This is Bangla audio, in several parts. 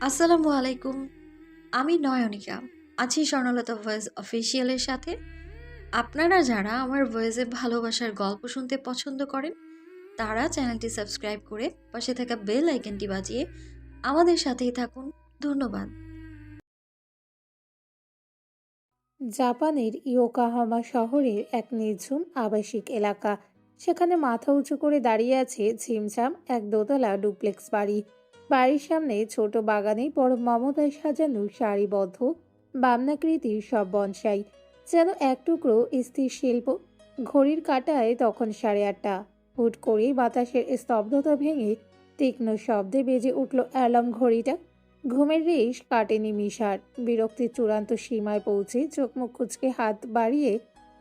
আসসালামু আলাইকুম। আমি নয়নিকা। আছি স্বর্ণলতা ভয়েস অফিসিয়ালের সাথে। আপনারা যারা আমার ভয়েসে ভালোবাসার গল্প শুনতে পছন্দ করেন, তারা চ্যানেলটি সাবস্ক্রাইব করে পাশে থাকা বেল আইকনটি বাজিয়ে আমাদের সাথেই থাকুন। ধন্যবাদ। জাপানের ইয়োকাহামা শহরের এক নির্ঝুম আবাসিক এলাকা। সেখানে মাথা উঁচু করে দাঁড়িয়ে আছে ঝিমঝাম এক দোতলা ডুপ্লেক্স বাড়ি। বাড়ির সামনে ছোট বাগানে বড় মমতায় সাজানো সারিবদ্ধ বামনাকৃতির সব বনসাই, যেন এক টুকরো স্থির শিল্প। ঘড়ির কাঁটায় তখন 8:30। হুট করে বাতাসের স্তব্ধতা ভেঙে তীক্ষ্ণ শব্দে বেজে উঠল অ্যালার্ম ঘড়িটা। ঘুমের রেশ কাটেনি মিশার। বিরক্তির চূড়ান্ত সীমায় পৌঁছে চোখ মুখ কুঁচকে হাত বাড়িয়ে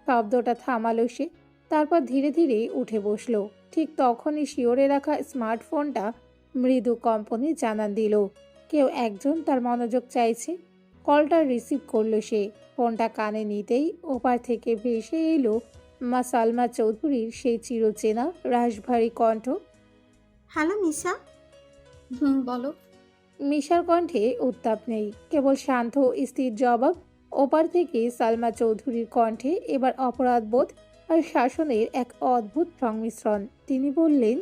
শব্দটা থামালো সে। তারপর ধীরে ধীরে উঠে বসলো। ঠিক তখনই শিওরে রাখা স্মার্টফোনটা মৃদু কম্পনে জানান দিল কেউ একজন তার মনোযোগ চাইছে। কলটা রিসিভ করলো সে। ফোনটা কানে নিতেই ওপার থেকে ভেসে এলো মা সালমা চৌধুরীর সেই চিরচেনা রাশভারী কণ্ঠ। হ্যালো মিশা। বলো। মিশার কণ্ঠে উত্তাপ নেই, কেবল শান্ত স্থির জবাব। ওপার থেকে সালমা চৌধুরীর কণ্ঠে এবার অপরাধবোধ আর শাসনের এক অদ্ভুত সংমিশ্রণ। তিনি বললেন,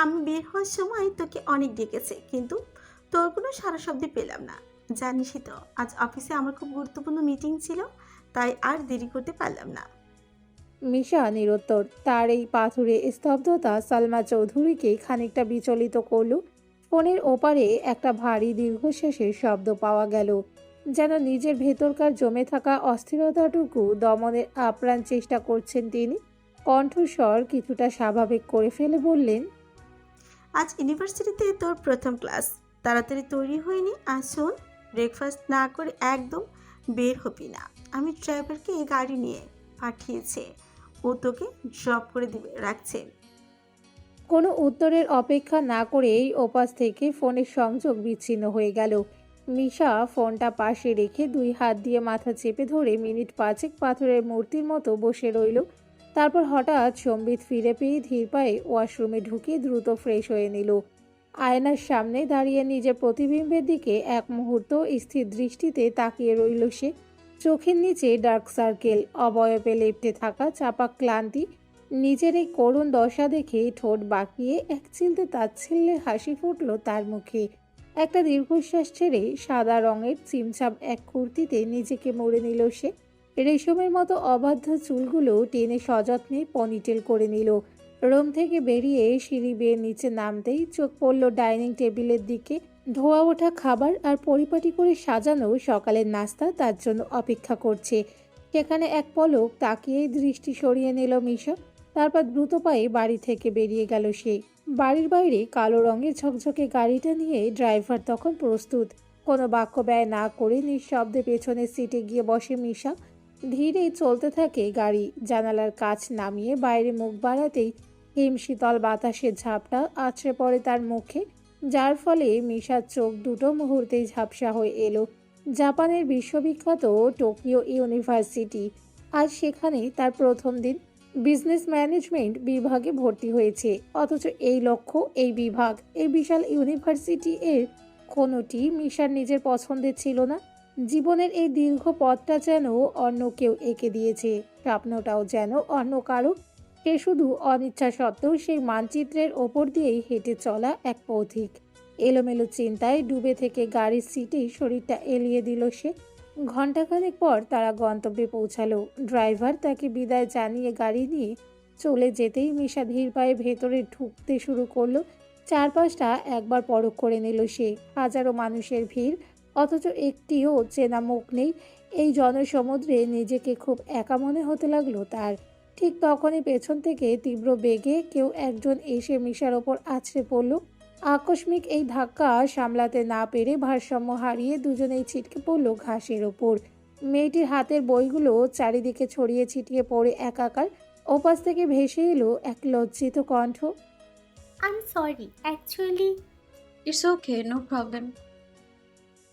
আমি বের হওয়ার সময় তোকে অনেক ডেকেছে, কিন্তু তোর কোনো সারা শব্দ পেলাম না। জানিসই তো আজ অফিসে আমার খুব গুরুত্বপূর্ণ মিটিং ছিল, তাই আর দেরি করতে পারলাম না। মিশা নিরুত্তর। তার এই পাথুরে স্তব্ধতা সালমা চৌধুরীকে খানিকটা বিচলিত করল। ফোনের ওপারে একটা ভারী দীর্ঘশ্বাসের শব্দ পাওয়া গেল, যেন নিজের ভেতরকার জমে থাকা অস্থিরতাটুকু দমনের আপ্রাণ চেষ্টা করছেন তিনি। কণ্ঠস্বর কিছুটা স্বাভাবিক করে ফেলে বললেন, আজ ইউনিভার্সিটিতে তোর প্রথম ক্লাস, তাড়াতাড়ি তৈরি হয়নি। আর শোন, ব্রেকফাস্ট না করে একদম বের হবি না। আমি ড্রাইভারকে গাড়ি নিয়ে পাঠিয়েছে, ও তোকে ড্রপ করে দিবে রাখছে। কোনো উত্তরের অপেক্ষা না করেই ওপাশ থেকে ফোনের সংযোগ বিচ্ছিন্ন হয়ে গেল। মিশা ফোনটা পাশে রেখে দুই হাত দিয়ে মাথা চেপে ধরে মিনিট পাঁচেক পাথরের মূর্তির মতো বসে রইল। তারপর হঠাৎ সম্বিত ফিরে পেয়ে ধীর পায়ে ওয়াশরুমে ঢুকে দ্রুত ফ্রেশ হয়ে নিল। আয়নার সামনে দাঁড়িয়ে নিজের প্রতিবিম্বের দিকে এক মুহূর্ত স্থির দৃষ্টিতে তাকিয়ে রইল সে। চোখের নিচে ডার্ক সার্কেল, অবয়বে লেপ্টে থাকা চাপা ক্লান্তি। নিজের এই করুণ দশা দেখে ঠোঁট বাঁকিয়ে এক চিলতে তাচ্ছিল্যের হাসি ফুটল তার মুখে। একটা দীর্ঘশ্বাস ছেড়ে সাদা রঙের চিমচাম এক কুর্তিতে নিজেকে মুড়ে নিল সে। রেশমের মতো অবাধ্য চুলগুলো টেনে সযত্নে পনিটেল করে নিল। রুম থেকে বেরিয়ে সিঁড়ি বেয়ে নিচে নামতেই চোখ পড়ল ডাইনিং টেবিলের দিকে। ধোয়া ওঠা খাবার আর পরিপাটি করে সাজানো সকালের নাস্তা তার জন্য অপেক্ষা করছে। সেখানে এক পলক তাকিয়েই দৃষ্টি সরিয়ে নিল মিশা। তারপর দ্রুত পায়ে বাড়ি থেকে বেরিয়ে গেল সে। বাড়ির বাইরে কালো রঙের ঝকঝকে গাড়িটা নিয়ে ড্রাইভার তখন প্রস্তুত। কোনো বাক্য ব্যয় না করে নিঃশব্দে পেছনের সিটে গিয়ে বসে মিশা। ধীরে চলতে থাকে গাড়ি। জানালার কাচ নামিয়ে বাইরে মুখ বাড়াতেই হিমশীতল বাতাসের ঝাপটা আছড়ে পড়ে তার মুখে, যার ফলে মিশার চোখ দুটো মুহূর্তেই ঝাপসা হয়ে এলো। জাপানের বিশ্ববিখ্যাত টোকিও ইউনিভার্সিটি। আজ সেখানে তার প্রথম দিন। বিজনেস ম্যানেজমেন্ট বিভাগে ভর্তি হয়েছে। অথচ এই লক্ষ্য, এই বিভাগ, এই বিশাল ইউনিভার্সিটি এর কোনোটি মিশার নিজের পছন্দের ছিল না। জীবনের এই দীর্ঘ পথটা যেন অন্য কেউ এঁকে দিয়েছে, স্বপ্নটাও যেন অন্য কারো। সে শুধু অনিচ্ছা সত্ত্বেও সেই মানচিত্রের ওপর দিয়েই হেঁটে চলা এক পথিক। এলোমেলো চিন্তায় ডুবে থেকে গাড়ির সিটেই শরীরটা এলিয়ে দিল সে। ঘণ্টাখানেক পর তারা গন্তব্যে পৌঁছালো। ড্রাইভার তাকে বিদায় জানিয়ে গাড়ি নিয়ে চলে যেতেই মিশা ধীর পায়ে ভেতরে ঢুকতে শুরু করলো। চারপাশটা একবার পরখ করে নিল সে। হাজারো মানুষের ভিড়, অথচ একটিও চেনা মুখ নেই। এই জনসমুদ্রে নিজেকে খুব একা মনে হতে লাগলো তার। ঠিক তখনই পেছন থেকে তীব্র বেগে কেউ একজন এসে মিশার ওপর আছড়ে পড়ল। আকস্মিক এই ধাক্কা সামলাতে না পেরে ভারসাম্য হারিয়ে দুজনেই ছিটকে পড়ল ঘাসের ওপর। মেয়েটির হাতের বইগুলো চারিদিকে ছড়িয়ে ছিটিয়ে পড়ে একাকার। ওপাশ থেকে ভেসে এলো এক লজ্জিত কণ্ঠ। I'm sorry. Actually, it's okay, no problem.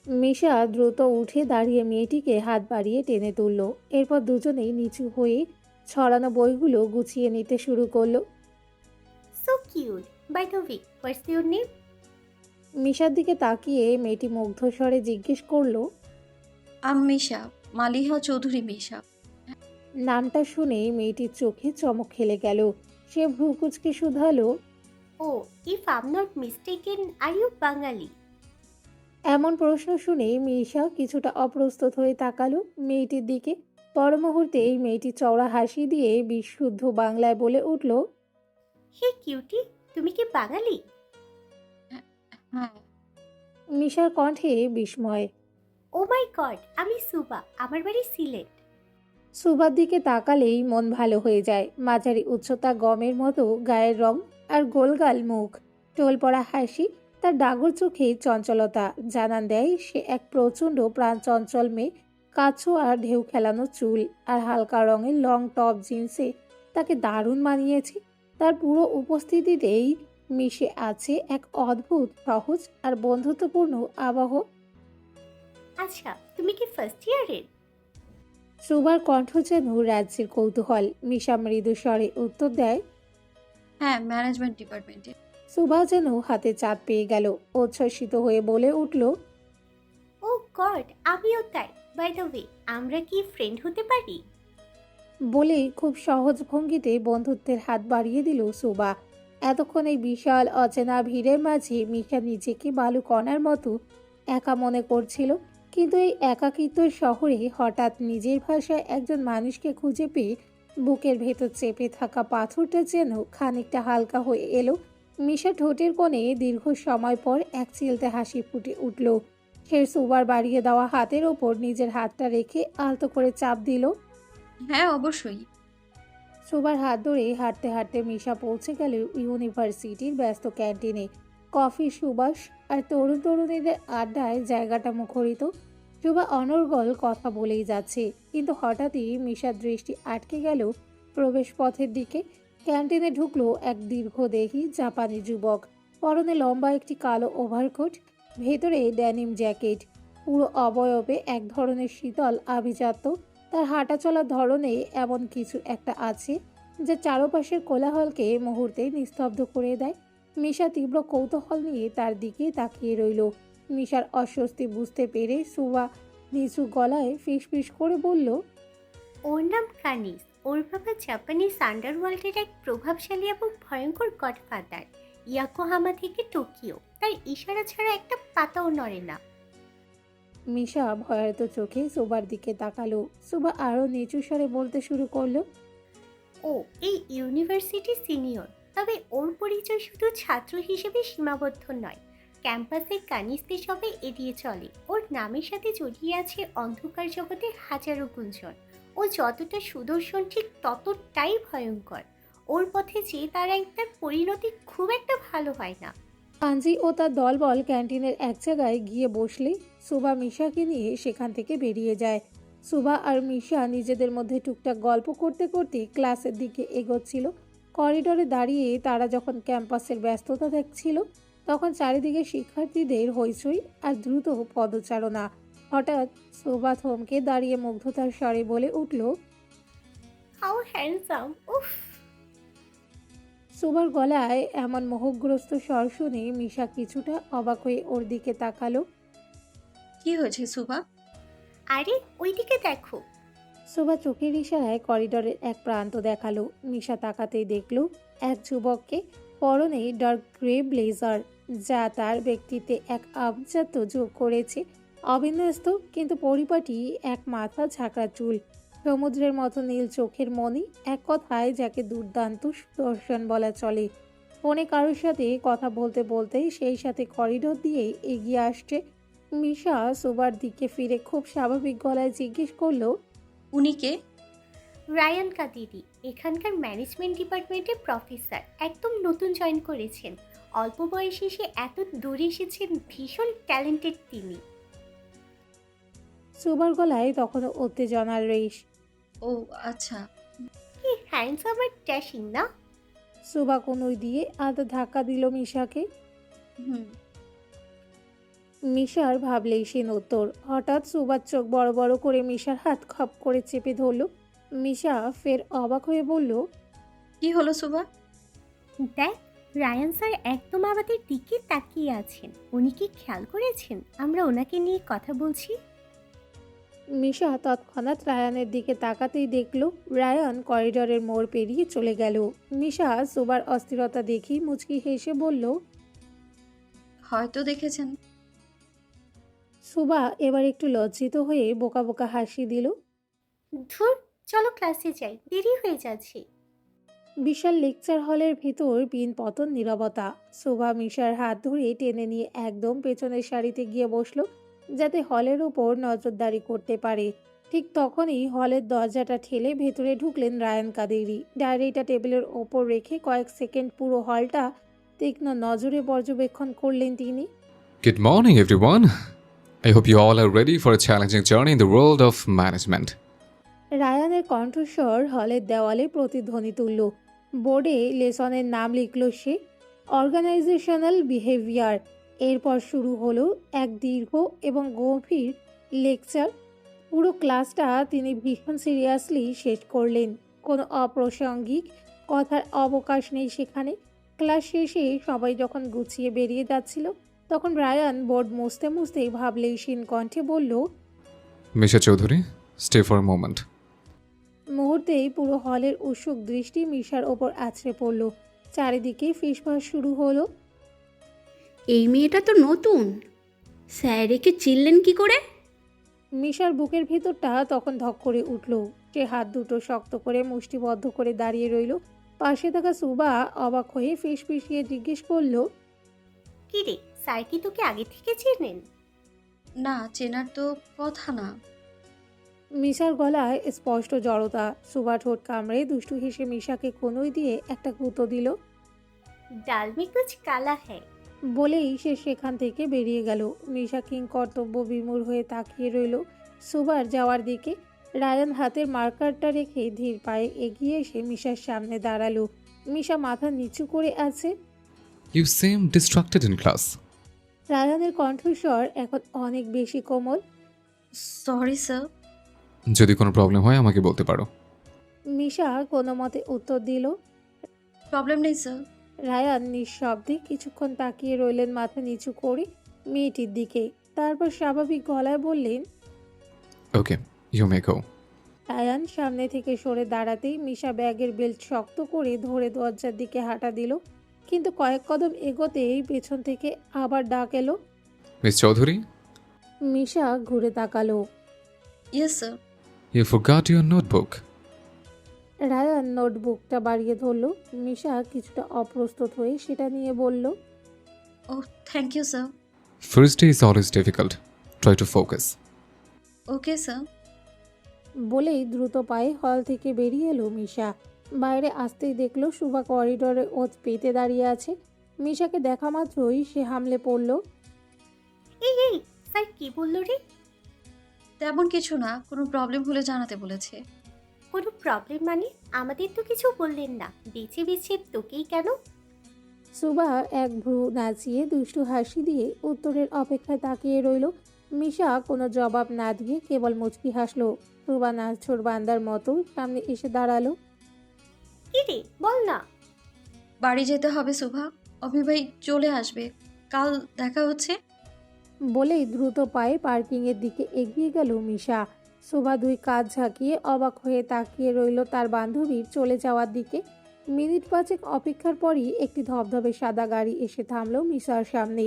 Misha দ্রুত উঠে দাঁড়িয়ে মেয়েটিকে হাত বাড়িয়ে টেনে তুলল। এরপর দুজনেই নিচু হয়ে ছড়ানো বইগুলো গুছিয়ে নিতে শুরু করলো। so cute. By the way, what's your name? মিশার দিকে তাকিয়ে মেয়েটি মুগ্ধ স্বরে জিজ্ঞেস করলো। মিশা, মালিহা চৌধুরী মিশা। নামটা শুনে মেয়েটির চোখে চমক খেলে গেল। সে ভ্রু কুঁচকে শুধালো। Oh, if am not mistaken, are you Bengali? এমন প্রশ্ন শুনে মিশা কিছুটা অপ্রস্তুত হয়ে তাকালো মেয়েটির দিকে। পর মুহূর্তেই মেয়েটি চওড়া হাসি দিয়ে বিশুদ্ধ বাংলায় বলে উঠল। হে কিউটি, তুমি কি বাঙালি? হ্যাঁ। মিশার কণ্ঠে বিস্ময়। ও মাই গড, আমি সুবা, আমার বাড়ি সিলেট। সুবার দিকে তাকালেই মন ভালো হয়ে যায়। মাঝারি উচ্চতা, গমের মতো গায়ের রং, আর গোলগাল মুখ, টোল পড়া হাসি, তার ডাগর চোখে চঞ্চলতা জানান দেয় সে এক প্রচণ্ড প্রাণচঞ্চল মেয়ে। কাছো আর ঢেউ খেলানো চুল আর হালকা রঙের লং টপ জিন্সে তাকে দারুণ মানিয়েছে। তার পুরো উপস্থিতিতেই মিশে আছে এক অদ্ভুত সহজ আর বন্ধুত্বপূর্ণ আবহ। আচ্ছা, তুমি কি ফার্স্ট ইয়ারের? সুবার কণ্ঠ যেন রাজ্যের কৌতূহল। মিশা মৃদু স্বরে উত্তর দেয়। হ্যাঁ, ম্যানেজমেন্ট ডিপার্টমেন্টে। সুভা যেন হাতে চাঁদ পেয়ে গেল। উচ্ছ্বসিত হয়ে বলে উঠল। ও গড, আমিও তাই। বাই দ্য ওয়ে, আমরা কি ফ্রেন্ড হতে পারি? বলেই খুব সহজ ভঙ্গিতে বন্ধুত্বের হাত বাড়িয়ে দিল সুবা। এতক্ষণ এই বিশাল অচেনা ভিড়ের মাঝে মিশা নিজেকে বালুকণার মতো একা মনে করছিল। কিন্তু এই একাকিত্বের শহরে হঠাৎ নিজের ভাষায় একজন মানুষকে খুঁজে পেয়ে বুকের ভেতর চেপে থাকা পাথরটা যেন খানিকটা হালকা হয়ে এলো। মিশা ঠোঁটের কোণে দীর্ঘ সময় পর এক চিলতে হাসি ফুটে উঠল। সে সুবার বাড়িয়ে দেওয়া হাতের ওপর নিজের হাতটা রেখে আলতো করে চাপ দিল। হ্যাঁ, অবশ্যই। সুবার হাত ধরে হাঁটতে হাঁটতে মিশা পৌঁছে গেল ইউনিভার্সিটির ব্যস্ত ক্যান্টিনে। কফি সুবাস আর তরুণ তরুণীদের আড্ডায় জায়গাটা মুখরিত। সুবা অনর্গল কথা বলেই যাচ্ছে, কিন্তু হঠাৎই মিশার দৃষ্টি আটকে গেল প্রবেশ পথের দিকে। ক্যান্টিনে ঢুকলো এক দীর্ঘদেহী জাপানি যুবক। পরনে লম্বা একটি কালো ওভারকোট, ভেতরে ড্যানিম জ্যাকেট। পুরো অবয়বে এক ধরনের শীতল আভিজাত্য। তার হাঁটা চলার ধরনে এমন কিছু একটা আছে যা চারপাশের কোলাহলকে মুহূর্তে নিস্তব্ধ করে দেয়। মিশা তীব্র কৌতূহল নিয়ে তার দিকে তাকিয়ে রইল। মিশার অস্বস্তি বুঝতে পেরে সুবা নিচু গলায় ফিসফিস করে বলল। ওর নাম কানিস। ওর বাবা জাপানিজ আন্ডারওয়ার্ল্ডের এক প্রভাবশালী এবং ভয়ঙ্কর গডফাদার। ইয়াকোহামা থেকে টোকিও। তার ইশারা ছাড়া একটা পাতাও নড়ে না। মিশা ভয়ার্ত চোখে সুবার দিকে তাকালো। সুবা আরো নিচু স্বরে বলতে শুরু করলো। ও এই ইউনিভার্সিটি সিনিয়র, তবে ওর পরিচয় শুধু ছাত্র হিসেবে সীমাবদ্ধ নয়। ক্যাম্পাসে কানিসদের সবাই এড়িয়ে চলে। ওর নামের সাথে জড়িয়ে আছে অন্ধকার জগতে হাজারো গুঞ্জন। ও যতটা সুদর্শন ঠিক ততটাই ভয়ঙ্কর। ওর পথে যে তার একটার পরিণতি খুব একটা ভালো হয় না। পাঞ্জি ও তার দলবল ক্যান্টিনের এক জায়গায় গিয়ে বসলে সুবা মিশাকে নিয়ে সেখান থেকে বেরিয়ে যায়। সুবা আর মিশা নিজেদের মধ্যে টুকটাক গল্প করতে করতে ক্লাসের দিকে এগোচ্ছিল। করিডোরে দাঁড়িয়ে তারা যখন ক্যাম্পাসের ব্যস্ততা দেখছিল, তখন চারিদিকে শিক্ষার্থীদের হইচই আর দ্রুত পদচারণা। হঠাৎ সুবা থমকে দাঁড়িয়ে মুগ্ধতার স্বরে বলে উঠল। How handsome! উফ! সুবার গলায় এমন মোহগ্রস্ত স্বর শুনে মিশা কিছুটা অবাক হয়ে ওর দিকে তাকালো। কি হয়েছে সুবা? আরে ওইদিকে দেখো। সুবা চোখের ইশারায় করিডোরের এক প্রান্ত দেখালো। মিশা তাকাতেই দেখল এক যুবককে। পরনে ডার্ক গ্রে ব্লেজার, যা তার ব্যক্তিত্বে এক আভিজাত্য যোগ করেছে। অবিন্যস্ত কিন্তু পরিপাটি এক মাথা ঝাঁকড়া চুল, সমুদ্রের মতো নীল চোখের মণি, এক কথায় যাকে দুর্দান্ত সুদর্শন বলা চলে। ফোনে কারোর সাথে কথা বলতে বলতে সেই সাথে করিডোর দিয়ে এগিয়ে আসছে। মিশা সুবার দিকে ফিরে খুব স্বাভাবিক গলায় জিজ্ঞেস করলো। উনি কে? রায়ান কাদিরি, এখানকার ম্যানেজমেন্ট ডিপার্টমেন্টের প্রফেসর। একদম নতুন জয়েন করেছেন। অল্প বয়সে সে এত দূরে এসেছেন। ভীষণ ট্যালেন্টেড তিনি। সুবার গলায় তখনও উত্তেজনার রেশ। ও আচ্ছা। কি হ্যান্ডসাম আর ড্যাশিং না? সুবা কোনোই দিয়ে আধা ধাক্কা দিল মিশাকে। হুম। মিশার ভাবলেই সে উত্তর। হঠাৎ সুবার চোখ বড় বড় করে মিশার হাত খপ করে চেপে ধরল। মিশা ফের অবাক হয়ে বলল। কি হলো সুবা? দেখ, রায়ান স্যার একদম আমাদের দিকে তাকিয়ে আছেন। উনি কি খেয়াল করেছেন আমরা ওনাকে নিয়ে কথা বলছি? মিশা তৎক্ষণাৎ রায়ানের দিকে তাকাতেই দেখল রায়ান করিডোরের মোড় পেরিয়ে চলে গেল। মিশা সুবার অস্থিরতা দেখি মুচকি হেসে বলল, হয়তো দেখেছেন। সুবা এবার একটু লজ্জিত হয়ে বোকা বোকা হাসি দিল। ধুর, চলো ক্লাসে যাই, দেরি হয়ে যাচ্ছে। বিশাল লেকচার হলের ভিতর পিন পতন নীরবতা। সুবা মিশার হাত ধরে টেনে নিয়ে একদম পেছনের সারিতে গিয়ে বসলো, যাতে হলের ওপর নজরদারি করতে পারে। ঠিক তখনই হলের দরজাটা ঠেলে ভেতরে ঢুকলেন রায়ান কাদেরি। ডায়েরিটা টেবিলের ওপর রেখে কয়েক সেকেন্ড পুরো হলটা তীক্ষ্ণ নজরে পর্যবেক্ষণ করলেন তিনি। Good morning, everyone. I hope you all are ready for a challenging journey in the world of management. রায়ানের কণ্ঠস্বর হলের দেওয়ালে প্রতিধ্বনি তুলল। বোর্ডে লেসনের নাম লিখল সে, অর্গানাইজেশনাল বিহেভিয়ার। এরপর শুরু হলো এক দীর্ঘ এবং গভীর লেকচার। পুরো ক্লাসটা তিনি ভীষণ সিরিয়াসলি শেষ করলেন। কোনো অপ্রাসঙ্গিক কথার অবকাশ নেই সেখানে। ক্লাস শেষে সবাই যখন গুছিয়ে বেরিয়ে যাচ্ছিল, তখন রায়ান বোর্ড মুছতে মুছতেই ভাবলেশীন কণ্ঠে বলল, Misha Chaudhary, stay for a moment. মুহূর্তেই পুরো হলের উৎসুক দৃষ্টি মিশার ওপর আছড়ে পড়ল। চারিদিকে ফিসফাস শুরু হলো। এই মেয়েটা তো নতুন, স্যার একে চিনলেন কি করে? মিশার বুকের ভেতরটা তখন ধক করে উঠল। সে হাত দুটো শক্ত করে মুষ্টিবদ্ধ করে দাঁড়িয়ে রইল। পাশে থাকা সুবা অবাক হয়ে ফিসফিসিয়ে জিজ্ঞেস করলো, কি রে, স্যার কি তোকে আগে থেকে চেনেন? না, চেনার তো কথা না। মিশার গলায় স্পষ্ট জড়তা। সুবা ঠোঁট কামড়ে দুষ্টু হেসে মিশাকে কোনোই দিয়ে একটা গুঁতো দিল। ডাল মে কুছ কালা হ্যায়। বলেই সে সেখান থেকে বেরিয়ে গেল। মিশা কিং কর্তব্য বিমূঢ় হয়ে তাকিয়ে রইল সুবার যাওয়ার দিকে। রায়ান হাতের মার্কারটা রেখে ধীর পায়ে এগিয়ে এসে মিশার সামনে দাঁড়ালো। মিশা মাথা নিচু করে আছে। You seem distracted in class. রায়ানের কণ্ঠস্বর এখন অনেক বেশি কোমল। Sorry sir. যদি কোনো প্রবলেম হয় আমাকে বলতে পারো। মিশা কোনো মতে উত্তর দিল। প্রবলেম নেই স্যার। রায়ান নিঃশব্দে কিছুক্ষণ তাকিয়ে রইলেন মাথা নিচু করে মেয়েটির দিকে। তারপর স্বাভাবিক গলায় বললেন, Okay, you may go. Ryan সামনে থেকে সরে দাঁড়াতেই মিশা ব্যাগের বেল্ট শক্ত করে ধরে দরজার দিকে হাঁটা দিল। কিন্তু কয়েক কদম এগোতেই পেছন থেকে আবার ডাক এলো। Miss Chaudhary, মিশা ঘুরে তাকালো। Yes sir. you forgot your notebook. Rayan নোটবুকটা বাড়িয়ে ধরল। মিশা কিছুটা অপ্রস্তুত হয়ে সেটা নিয়ে বলল, oh thank you sir. First day is always difficult. Try to focus. Okay sir. বলেই দ্রুত পায়ে হল থেকে বেরিয়ে এলো মিশা। বাইরে আসতেই দেখলো সুভা করিডোরে ওত পেতে দাঁড়িয়ে আছে। মিশাকে দেখা মাত্রই সে হামলে পড়ল। এই এই, স্যার কি বললো রে? তেমন কিছু না, কোনো প্রবলেম হলে জানাতে বলেছে। কোনো প্রবলেম মানে? আমাদের তো কিছু বললেন না, বেছে বেছে তোকেই কেন? সুভা এক ভ্রু নাচিয়ে দুষ্টু হাসি দিয়ে উত্তরের অপেক্ষায় তাকিয়ে রইল। মিশা কোনো জবাব না দিয়ে কেবল মুচকি হাসলো। সুভা নাছোড় বান্দার মতো সামনে এসে দাঁড়ালো। কি রে, বল না। বাড়ি যেতে হবে সুভা, অভিভাই চলে আসবে, কাল দেখা হচ্ছে। বলেই দ্রুত পায়ে পার্কিংয়ের দিকে এগিয়ে গেল মিশা। সুভা দুই কাঁধ ঝাঁকিয়ে অবাক হয়ে তাকিয়ে রইল তার বান্ধবীর চলে যাওয়ার দিকে। মিনিট পাঁচেক অপেক্ষার পরই একটি ধবধবে সাদা গাড়ি এসে থামলো মিশার সামনে।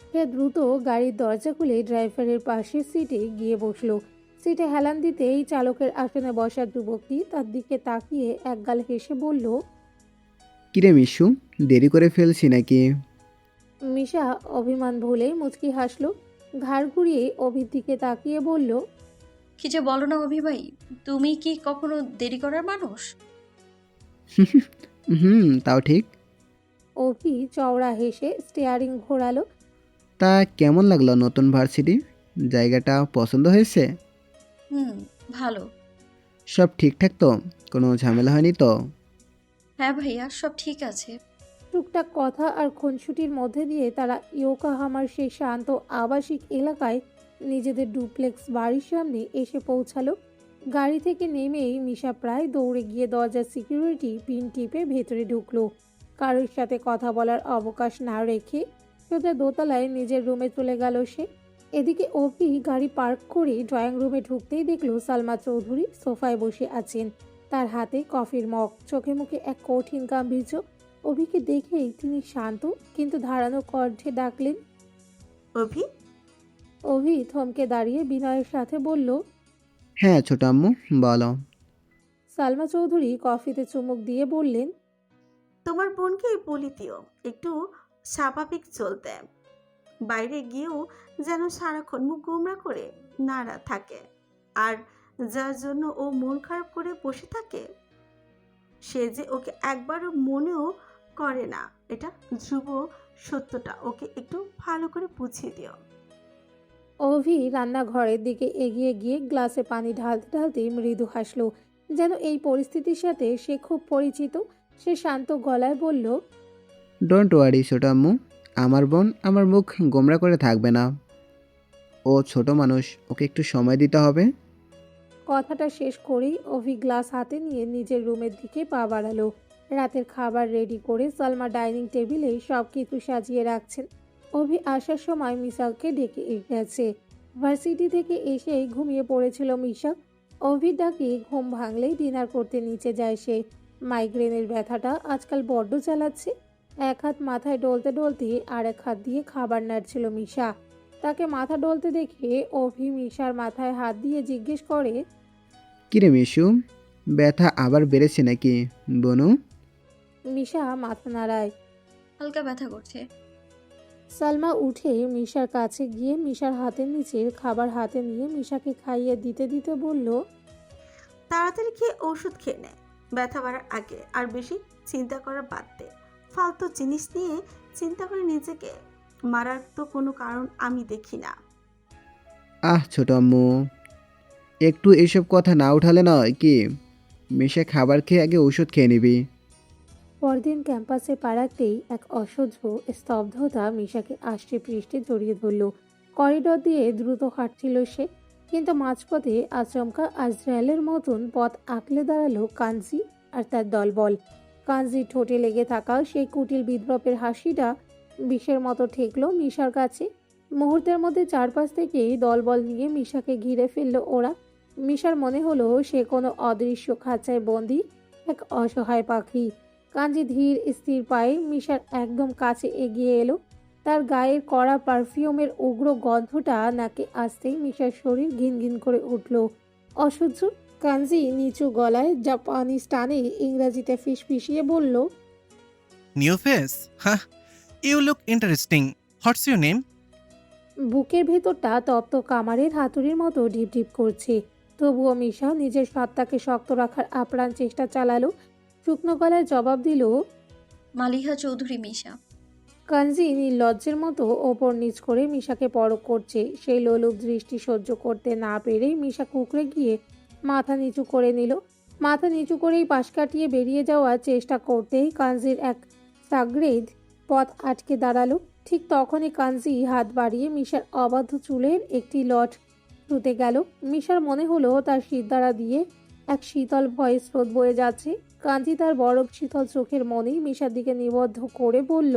সে দ্রুত গাড়ির দরজা খুলে ড্রাইভারের পাশের সিটে গিয়ে বসলো। সিটে হেলান দিতেই চালকের আসনে বসা যুবকটি তার দিকে তাকিয়ে একগাল হেসে বলল, কিরে মিশু, দেরি করে ফেলছি নাকি? মিশা অভিমান ভুলে মুচকি হাসলো। ঘাড় ঘুরিয়ে অভির দিকে তাকিয়ে বলল, কি যে বলো না অভিভাই, তুমি কি কখনো দেরি করার মানুষ? তাও ঠিক। অভি চওড়া হেসে স্টিয়ারিং ঘোরালো। তা কেমন লাগলো নতুন ভার্সিটি? জায়গাটা পছন্দ হয়েছে? ভালো। সব ঠিকঠাক তো? কোনো ঝামেলা হয়নি তো? হ্যাঁ ভাইয়া, সব ঠিক আছে। টুকটাক কথা আর খুনসুটির মধ্যে দিয়ে তারা ইয়োকাহামার সেই শান্ত আবাসিক এলাকায় নিজেদের ডুপ্লেক্স বাড়ির সামনে এসে পৌঁছালো। গাড়ি থেকে নেমেই মিশা প্রায় দৌড়ে গিয়ে দরজার সিকিউরিটি পিন টিপে ভেতরে ঢুকলো। কারোর সাথে কথা বলার অবকাশ না রেখে সোজা দোতলায় নিজের রুমে চলে গেল সে। এদিকে অভি গাড়ি পার্ক করে ড্রয়িং রুমে ঢুকতেই দেখলো সালমা চৌধুরী সোফায় বসে আছেন, তার হাতে কফির মগ, চোখে মুখে এক কঠিন গাম্ভীর্য। অভিকে দেখেই তিনি শান্ত কিন্তু ধারালো কণ্ঠে ডাকলেন। অভি, অভি থমকে দাঁড়িয়ে বিনয়ের সাথে বলল। হ্যাঁ ছোট আম্মু, বলো। সালমা চৌধুরী কফিতে চুমুক দিয়ে বললেন। তোমার বোনকে বলি দিও একটু স্বাভাবিক চলতে। বাইরে গিয়েও যেন সারাক্ষণ মুখ গোমরা করে নাড়া থাকে, আর যার জন্য ও মন খারাপ করে বসে থাকে সে যে ওকে একবারও মনেও করে না, এটা ধ্রুব সত্যটা ওকে একটু ভালো করে বুঝিয়ে দিও। অভি রান্নাঘরের দিকে এগিয়ে গিয়ে গ্লাসে পানি ঢালতে ঢালতে মৃদু হাসল, যেন এই পরিস্থিতির সাথে সে খুব পরিচিত। সে শান্ত গলায় বলল। ডোন্ট ওয়ারি ছোট আম্মু, আমার বোন আমার মুখ গোমরা করে থাকবে না। ও ছোট মানুষ, ওকে একটু সময় দিতে হবে। কথাটা শেষ করেই অভি গ্লাস হাতে নিয়ে নিজের রুমের দিকে পা বাড়ালো। রাতের খাবার রেডি করে সালমা ডাইনিং টেবিলে সব কিছু সাজিয়ে রাখছেন। অভি আসার সময় মিশাকে ডেকে গেছে। ভার্সিটি থেকে এসেই ঘুমিয়ে পড়েছিল মিশা। অভির ডাকে ঘুম ভাঙলেই ডিনার করতে নিচে যায় সে। মাইগ্রেনের ব্যথাটা আজকাল বড্ড চালাচ্ছে। এক হাত মাথায় ডলতে ডলতে আর এক হাত দিয়ে খাবার নাড়ছিল মিশা। তাকে মাথা ডলতে দেখে অভি মিশার মাথায় হাত দিয়ে জিজ্ঞেস করে। কিরে মিশু, ব্যথা আবার বেড়েছে নাকি বনু? মিশা মাথা নাড়ায়। হালকা ব্যথা করছে। সালমা উঠে মিশার কাছে গিয়ে মিশার হাতের নিচে খাবার হাতে নিয়ে মিশাকে খাইয়ে দিতে দিতে বলল। তাড়াতাড়ি খেয়ে ওষুধ খেয়ে নে, ব্যথা বাড়ার আগে। আর বেশি চিন্তা করা বাদ দে। ফালতু জিনিস নিয়ে চিন্তা করে নিজেকে মারার তো কোনো কারণ আমি দেখি না। আহ ছোট আম্মু, একটু এসব কথা না উঠালে নয় কি? মিশে খাবার খেয়ে আগে ওষুধ খেয়ে নিবি। পরদিন ক্যাম্পাসে পা রাখতেই এক অসহ্য স্তব্ধতা মিশাকে আষ্টে পৃষ্ঠে জড়িয়ে ধরল। করিডর দিয়ে দ্রুত হাঁটছিল সে, কিন্তু মাঝপথে আচমকা আজরায়েলের মতন পথ আঁকলে দাঁড়ালো কাঞ্জি আর তার দলবল। কাঞ্জি ঠোঁটে লেগে থাকা সেই কুটিল বিদ্রূপের হাসিটা বিষের মতো ঠেকলো মিশার কাছে। মুহূর্তের মধ্যে চারপাশ থেকেই দলবল নিয়ে মিশাকে ঘিরে ফেলল ওরা। মিশার মনে হলো সে কোনো অদৃশ্য খাঁচায় বন্দি এক অসহায় পাখি। কাঞ্জি ধীর স্থির পায়ে মিশার একদম কাছে এগিয়ে এলো। তার গায়ের কড়া পারফিউমের উগ্র গন্ধটা নাকে আসতেই মিশার শরীর ঘিনঘিন করে উঠল। অসহ্য। কাঞ্জি নিচু গলায় জাপানি স্টানে ইংরাজিতে ফিসফিসিয়ে বলল। New face? Huh? You look interesting. What's your name? বুকের ভেতরটা তপ্ত কামারের হাতুড়ির মতো ঢিপ ঢিপ করছে। তবুও মিশা নিজের সত্তাকে শক্ত রাখার আপ্রাণ চেষ্টা চালালো। শুকনো গলায় জবাব দিল। মালিহা চৌধুরী মিশা। কাঞ্জি নির্লজ্জের মতো ওপর নিচ করে মিশাকে পরখ করছে। সেই লোলুপ দৃষ্টি সহ্য করতে না পেরেই মিশা কুঁকড়ে গিয়ে মাথা নিচু করে নিল। মাথা নিচু করেই পাশ কাটিয়ে বেরিয়ে যাওয়ার চেষ্টা করতেই কাঞ্জির এক সাগ্রেদ পথ আটকে দাঁড়ালো। ঠিক তখনই কাঞ্জি হাত বাড়িয়ে মিশার অবাধ্য চুলের একটি লট ছুঁতে গেল। মিশার মনে হলো তার শিরদাঁড়া দিয়ে এক শীতল ভয়ে স্রোত বয়ে যাচ্ছে। কাঞ্জি তার বরফ শীতল চোখের মনেই মিশার দিকে নিবদ্ধ করে বলল।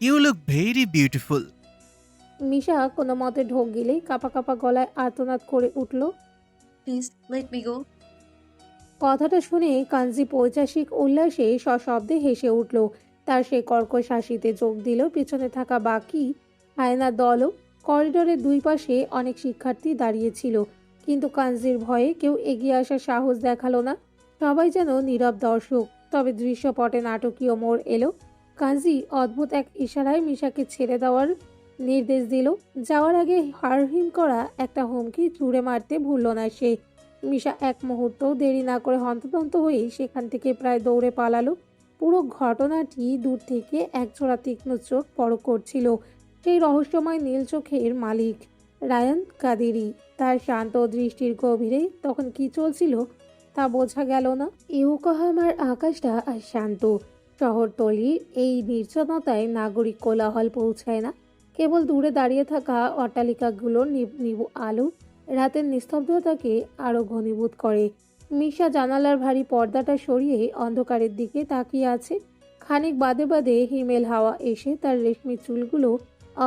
You look very beautiful. মিশা কোনো মতে ঢোক গিলেই কাঁপা কাঁপা গলায় আর্তনাদ করে উঠল। Please let me go. কথাটা শুনে কাঞ্জি পৈশাসিক উল্লাসে সশব্দে হেসে উঠল। তার সেই কর্কশ হাসিতে যোগ দিল পিছনে থাকা বাকি হায়নার দলও। করিডোরের দুই পাশে অনেক শিক্ষার্থী দাঁড়িয়েছিল, কিন্তু কাঞ্জির ভয়ে কেউ এগিয়ে আসার সাহস দেখালো না। সবাই যেন নীরব দর্শক। তবে দৃশ্যপটে নাটকীয় মোড় এলো। কাঞ্জি অদ্ভুত এক ইশারায় মিশাকে ছেড়ে দেওয়ার নির্দেশ দিল। যাওয়ার আগে হাড়হিম করা একটা হুমকি জুড়ে মারতে ভুলল না সে। মিশা এক মুহূর্তও দেরি না করে হন্তদন্ত হয়ে সেখান থেকে প্রায় দৌড়ে পালালো। পুরো ঘটনাটি দূর থেকে একজোড়া তীক্ষ্ণ চোখ পরখ করছিল সেই রহস্যময় নীল চোখের মালিক রায়ান কাদেরি। তার শান্ত দৃষ্টির গভীরে তখন কি চলছিল তা বোঝা গেল না। ইউকোহামার আকাশটা আর শান্ত। শহরতলির এই নির্জনতায় নাগরিক কোলাহল পৌঁছায় না। কেবল দূরে দাঁড়িয়ে থাকা অট্টালিকাগুলোর নিবু আলো রাতের নিস্তব্ধতাকে আরও ঘনীভূত করে। মিশা জানালার ভারী পর্দাটা সরিয়ে অন্ধকারের দিকে তাকিয়ে আছে। খানিক বাদে বাদে হিমেল হাওয়া এসে তার রেশমি চুলগুলো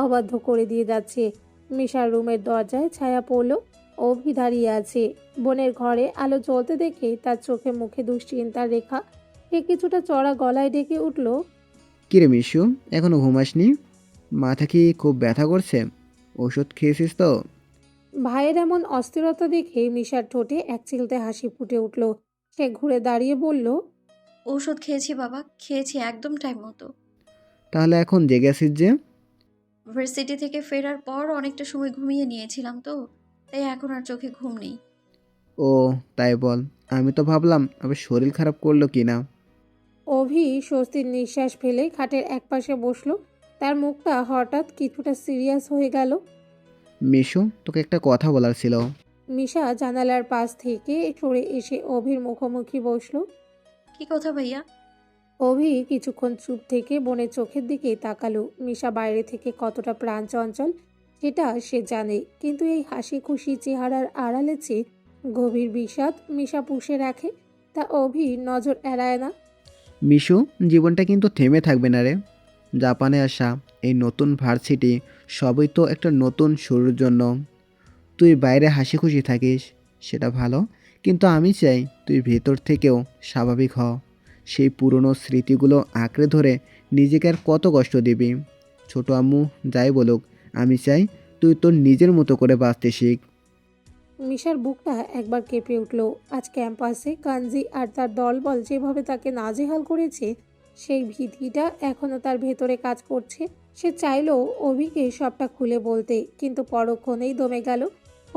অবাধ্য করে দিয়ে যাচ্ছে। মিশার রুমের দরজায় ছায়া পড়ল। অভি দাঁড়িয়ে আছে। বোনের ঘরে আলো জ্বলতে দেখে তার চোখে মুখে দুশ্চিন্তার রেখা। সে কিছুটা চড়া গলায় ডেকে উঠল, কিরে মিশু, এখনো ঘুমাসনি? মাথা কি খুব ব্যথা করছে? ওষুধ খেয়েছিস তো? ভাইয়ের এমন অস্থিরতা দেখে মিশার ঠোঁটে এক চিলতে হাসি ফুটে উঠল। সে ঘুরে দাঁড়িয়ে বলল, ঔষধ খেয়েছি বাবা, খেয়েছি একদম টাইম মতো। তাহলে এখন জেগে আছিস যে? ভার্সিটি থেকে ফেরার পর অনেকটা সময় ঘুমিয়ে নিয়েছিলাম তো, তাই এখন আর চোখে ঘুম নেই। ও, তাই বল। আমি তো ভাবলাম আবার শরীর খারাপ করলো কি না। অভি স্বস্তির নিঃশ্বাস ফেলে খাটের একপাশে বসলো। তার মুখটা হঠাৎ কিছুটা সিরিয়াস হয়ে গেল। মিশু, তোকে একটা কথা বলার ছিল। মিশা জানালার পাশ থেকে সরে এসে অভির মুখোমুখি বসলো। কি কথা ভাইয়া? অভি কিছুক্ষণ চুপ থেকে বোনের চোখের দিকে তাকালো। মিশা বাইরে থেকে কতটা প্রাণ চঞ্চল সেটা সে জানে, কিন্তু এই হাসি খুশি চেহারার আড়ালে চেয়ে গভীর বিষাদ মিশা পুষে রাখে। তা অভি নজর এড়ায় না। মিশু, জীবনটা কিন্তু থেমে থাকবে না রে। জাপানে আসা, এই নতুন ভার্সিটি, সবই তো একটা নতুন শুরুর জন্য। তুই বাইরে হাসি খুশি থাকিস, সেটা ভালো, কিন্তু আমি চাই তুই ভেতর থেকেও স্বাভাবিক হ। সেই পুরনো স্মৃতিগুলো আঁকড়ে ধরে নিজেকে আর কত কষ্ট দিবি? ছোট আম্মু যাই বলুক, আমি চাই তুই তোর নিজের মতো করে বাঁচতে শিখ। মিশার বুকটা একবার কেঁপে উঠল। আজ ক্যাম্পাসে কানজি আর তার দলবল যেভাবে তাকে নাজেহাল করেছে, সেই ভীতিটা এখনও তার ভেতরে কাজ করছে। সে চাইলো অভিকে সবটা খুলে বলতে, কিন্তু পরক্ষণেই দমে গেল।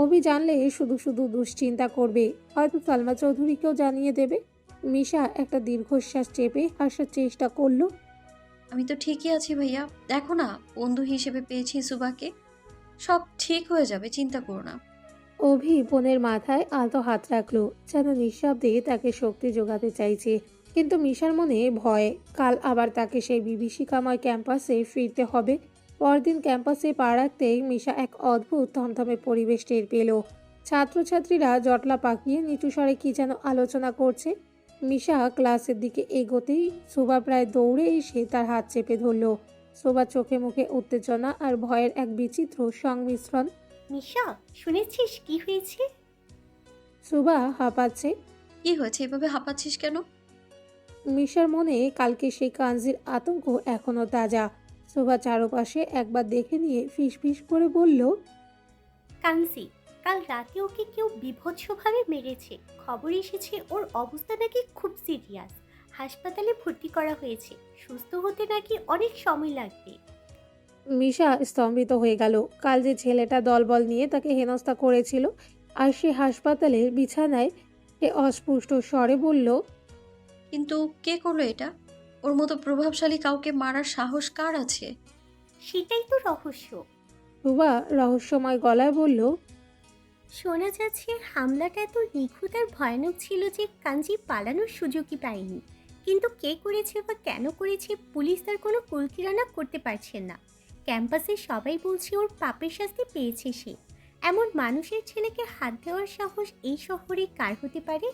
অভি জানলে শুধু শুধু দুশ্চিন্তা করবে, হয়তো সালমা চৌধুরীকেও জানিয়ে দেবে। মিশা একটা দীর্ঘশ্বাস চেপে হাসার চেষ্টা করলো। আমি তো ঠিকই আছি ভাইয়া, দেখো না, বন্ধু হিসেবে পেয়েছি সুবাকে। সব ঠিক হয়ে যাবে, চিন্তা করো না। অভি বোনের মাথায় আলতো হাত রাখলো, যেন নিঃশব্দে তাকে শক্তি যোগাতে চাইছে। কিন্তু মিশার মনে ভয়, কাল আবার তাকে সেই বিভীষিকাময় ক্যাম্পাসে ফিরতে হবে। পরদিন ক্যাম্পাসে পা রাখতেই মিশা এক অদ্ভুত থমথমে পরিবেশ টের পেল। ছাত্রছাত্রীরা জটলা পাকিয়ে নিচু স্বরে কি যেন আলোচনা করছে। মিশা ক্লাসের দিকে এগোতেই সুবা প্রায় দৌড়ে এসে তার হাত চেপে ধরল। সুবা চোখে মুখে উত্তেজনা আর ভয়ের এক বিচিত্র সংমিশ্রণ। মিশা, শুনেছিস কি হয়েছে? সুবা হাঁপাচ্ছে। কি হয়েছে, এভাবে হাঁপাচ্ছিস কেন? মিশার মনে কালকে সেই কাঞ্জির আতঙ্ক এখনো তাজা। সুবা চারপাশে একবার দেখে নিয়ে ফিসফিস করে বলল, কানসি, কাল রাতে ওকে কেউ বীভৎসভাবে মেরেছে। খবর এসেছে ওর অবস্থা নাকি খুব সিরিয়াস। হাসপাতালে ভর্তি করা হয়েছে। সুস্থ হতে নাকি অনেক সময় লাগবে। মিশা স্তম্ভিত হয়ে গেল। কাল যে ছেলেটা দলবল নিয়ে তাকে হেনস্থা করেছিল, আর সে হাসপাতালের বিছানায়, সে অস্পষ্ট স্বরে বলল, কিন্তু কে করলো এটা? ওর মতো প্রভাবশালী কাউকে মারার সাহস কার আছে? সেটাই তো রহস্য। সুবা রহস্যময় গলায় বলল, শোনা যাচ্ছে হামলাটা এত নিখুঁত আর ভয়ানক ছিল যে কাঞ্জি পালানোর সুযোগই পায়নি। কিন্তু কে করেছে বা কেন করেছে পুলিশ তার কোনো কুলকিরানা করতে পারছে না। ক্যাম্পাসে সবাই বলছে ওর পাপের শাস্তি পেয়েছে সে। এমন মানুষের ছেলেকে হাত দেওয়ার সাহস এই শহরে কার হতে পারে?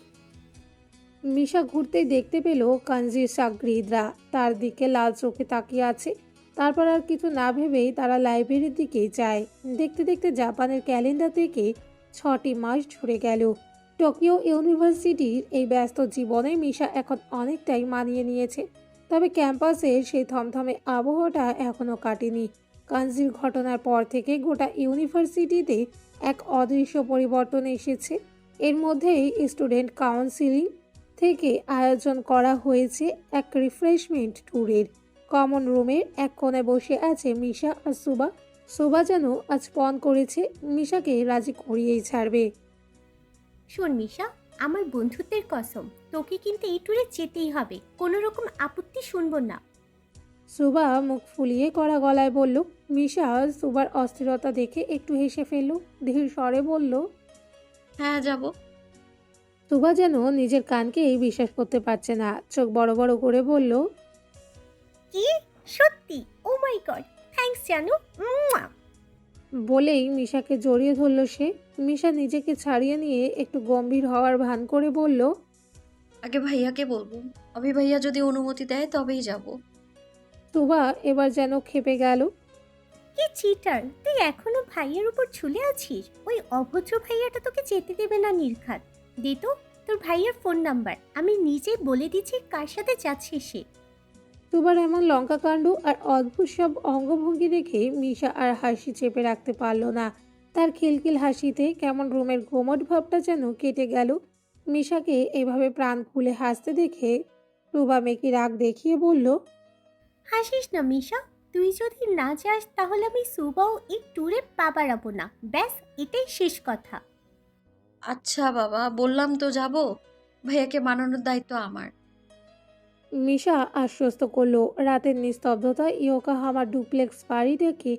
মিশা ঘুরতেই দেখতে পেল কাঞ্জির সাগরিদরা তার দিকে লাল চোখে তাকিয়ে আছে। তারপর আর কিছু না ভেবেই তারা লাইব্রেরির দিকে যায়। দেখতে দেখতে জাপানের ক্যালেন্ডার থেকে 6টি মাস ঝরে গেল। টোকিও ইউনিভার্সিটির এই ব্যস্ত জীবনে মিশা এখন অনেকটাই মানিয়ে নিয়েছে। তবে ক্যাম্পাসের সেই থমথমে আবহাওয়াটা এখনও কাটেনি। কাঞ্জির ঘটনার পর থেকে গোটা ইউনিভার্সিটিতে এক অদৃশ্য পরিবর্তন এসেছে। এর মধ্যেই স্টুডেন্ট কাউন্সিলিং থেকে আয়োজন করা হয়েছে এক রিফ্রেশমেন্ট ট্যুরের। কমন রুমের এক কোণে বসে আছে মিশা আর সুবা। সুবা যেন আজ পণ করেছে মিশাকে রাজি করিয়েই ছাড়বে। শোন মিশা, আমার বন্ধুত্বের কসম, তোকে কিন্তু এই ট্যুরে যেতেই হবে। কোনো রকম আপত্তি শুনবো না। সুবা মুখ ফুলিয়ে কড়া গলায় বলল। মিশা সুবার অস্থিরতা দেখে একটু হেসে ফেলল, ধীর স্বরে বলল, হ্যাঁ যাব। সুবা যেন নিজের কানকেই বিশ্বাস করতে পারছে না, চোখ বড় বড় করে বলল, কি? সত্যি? ও মাই গড, থ্যাঙ্কস জানু। বলেই মিশাকে জড়িয়ে ধরল সে। মিশা নিজেকে ছাড়িয়ে নিয়ে একটু গম্ভীর হওয়ার ভান করে বলল, আগে ভাইয়াকে বলবো। অভি ভাইয়া যদি অনুমতি দেয় তবেই যাব। সুভা এবার যেন ক্ষেপে গেল। কি চিটার, তুই এখনো ভাইয়ের উপর ঝুলে আছিস? ওই অভদ্র ভাইয়াটা তোকে যেতে দেবে না নির্ঘাত। দে তো তোর ভাইয়ের ফোন নাম্বার, আমি নিজে বলে দিচ্ছি কার সাথে যাচ্ছে সে। সুভার এমন লঙ্কাকাণ্ড আর অদ্ভুত সব অঙ্গভঙ্গি দেখে মিশা আর হাসি চেপে রাখতে পারল না। তার খিলখিল হাসিতে কেমন রুমের গোমট ভাবটা যেন কেটে গেল। মিশাকে এভাবে প্রাণ খুলে হাসতে দেখে সুভা মেকি রাগ দেখিয়ে বলল, হাসিস না মিশা, তুই যদি না যাস তাহলে আমি সুবাও এই ট্যুরে পা বাড়াবো না। ব্যাস এটাই শেষ কথা। আচ্ছা বাবা, বললাম তো যাব। ভাইয়াকে মানানোর দায়িত্ব আমার। মিশা আশ্বস্ত করলো। রাতের নিস্তব্ধতা ইয়োকাহামার ডুপ্লেক্স বাড়িটাকে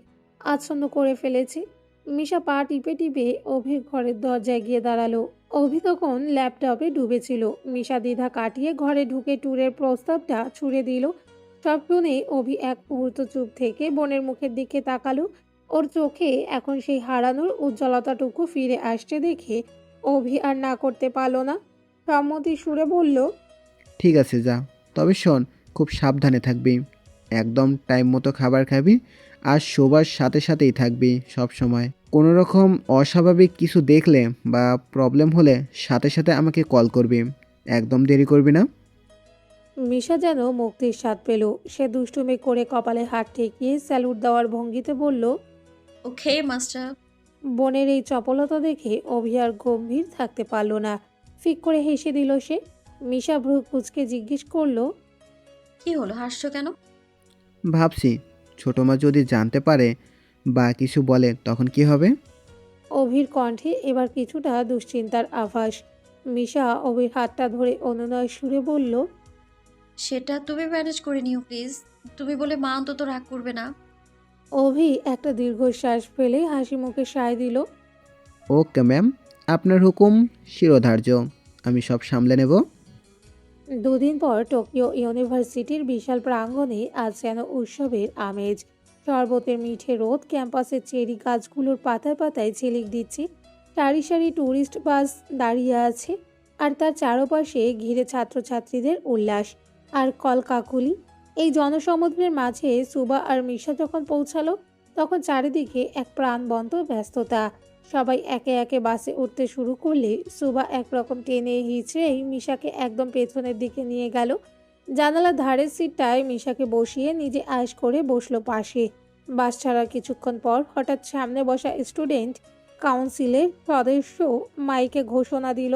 আচ্ছন্ন করে ফেলেছে। মিশা পা টিপে টিপে অভির ঘরের দরজায় গিয়ে দাঁড়ালো। অভি তখন ল্যাপটপে ডুবেছিল। মিশা দ্বিধা কাটিয়ে ঘরে ঢুকে ট্যুরের প্রস্তাবটা ছুড়ে দিল। সব শুনে অভি এক মুহূর্ত চুপ থেকে বোনের মুখের দিকে তাকালো। ওর চোখে এখন সেই হারানোর উজ্জ্বলতাটুকু ফিরে আসছে দেখে অভি আর না করতে পারল না। সম্মতির সুরে বলল, ঠিক আছে যা, তবে শোন, খুব সাবধানে থাকবি, একদম টাইম মতো খাবার খাবি, আর শোবার সাথে সাথেই থাকবি সব সময়। কোনো রকম অস্বাভাবিক কিছু দেখলে বা প্রবলেম হলে সাথে সাথে আমাকে কল করবি, একদম দেরি করবি না। মিশা যেন মুক্তির স্বাদ পেল। সে দুষ্টুমি করে কপালে হাত ঠেকিয়ে স্যালুট দেওয়ার ভঙ্গিতে বলল। ওকে মাস্টার। বোনের এই চপলতা দেখে অভি আর গম্ভীর থাকতে পারল না। ফিক করে হেসে দিল সে। মিশা ভ্রু কুচকে জিজ্ঞেস করলো, কি হলো, হাসছো কেন? ভাবছি ছোটো মা যদি জানতে পারে বা কিছু বলে তখন কি হবে। অভির কণ্ঠে এবার কিছুটা দুশ্চিন্তার আভাস। মিশা অভির হাতটা ধরে অনুনয় সুরে বলল, সেটা তুমি ম্যানেজ করে নিও প্লিজ। তুমি বলে মা অন্তত রাগ করবে না। অভি একটা দীর্ঘশ্বাস ফেলে হাসি মুখে সায় দিল। ওকে ম্যাম, আপনার হুকুম শিরোধার্য, আমি সব সামলে নেব। দুদিন পর টোকিও ইউনিভার্সিটির বিশাল প্রাঙ্গণে আজ যেন উৎসবের আমেজ। শরবতের মিঠে রোদ ক্যাম্পাসের চেরি গাছগুলোর পাতায় পাতায় ঝিলিক দিচ্ছে। সারি সারি ট্যুরিস্ট বাস দাঁড়িয়ে আছে, আর তার চারপাশে ঘিরে ছাত্রছাত্রীদের উল্লাস আর কলকাকুলি। এই জনসমুদ্রের মাঝে সুবা আর মিশা যখন পৌঁছালো, তখন চারিদিকে এক প্রাণবন্ত ব্যস্ততা। সবাই একে একে বাসে উঠতে শুরু করলে সুবা একরকম টেনে হিচড়েই মিশাকে একদম পেছনের দিকে নিয়ে গেল। জানালার ধারের সিটটায় মিশাকে বসিয়ে নিজে আয়েশ করে বসলো পাশে। বাস ছাড়ার কিছুক্ষণ পর হঠাৎ সামনে বসা স্টুডেন্ট কাউন্সিলের সদস্য মাইকে ঘোষণা দিল,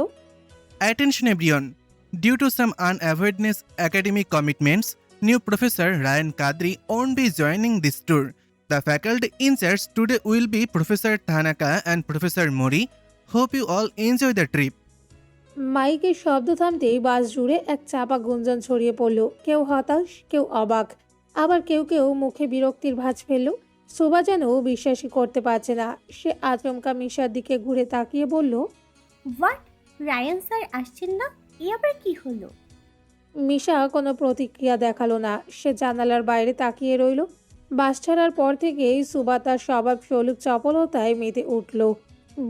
Attention everyone. Due to some unavoidable academic commitments, new Professor Ryan Kadri won't be joining this tour. The faculty in charge today will be Professor Tanaka and Professor Mori. Hope you all enjoy the trip. মাইকের শব্দ থামতেই বাস জুড়ে এক চাপা গুঞ্জন ছড়িয়ে পড়ল। কেউ হতাশ, কেউ অবাক, আবার কেউ কেউ মুখে বিরক্তির ভাঁজ ফেলল। শোভা যেন বিশ্বাসই করতে পারছে না। সে আচমকা মিশার দিকে ঘুরে তাকিয়ে বলল, হোয়াট, রায়ান স্যার আসছেন না? এ আবার কি হলো? মিশা কোনো প্রতিক্রিয়া দেখালো না। সে জানালার বাইরে তাকিয়ে রইল। বাস ছাড়ার পর থেকেই সুবা তার স্বভাব সলুক চপলতায় মেতে উঠল।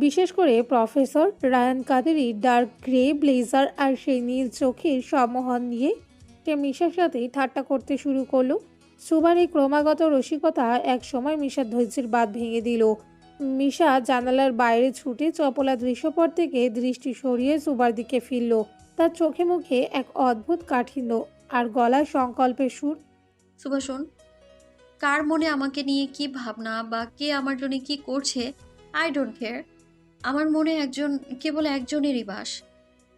বিশেষ করে professor Rayan Kaderi dark grey blazer আর সেই নীল চোখের সম্মোহন নিয়ে সে মিশার সাথেই ঠাট্টা করতে শুরু করলো। সুবার এই ক্রমাগত রসিকতা এক সময় মিশার ধৈর্যের বাঁধ ভেঙে দিল। মিশা জানালার বাইরে ছুটে চপলা দৃশ্যপট থেকে দৃষ্টি সরিয়ে সুবার দিকে ফিরল। তার চোখে মুখে এক অদ্ভুত কাঠিন্য আর গলায় সংকল্পের সুর। সুভাষণ, কার মনে আমাকে নিয়ে কি ভাবনা বা কে আমার জন্য কি করছে, আই ডোন্ট কেয়ার। আমার মনে কেবল একজনেরই বাস।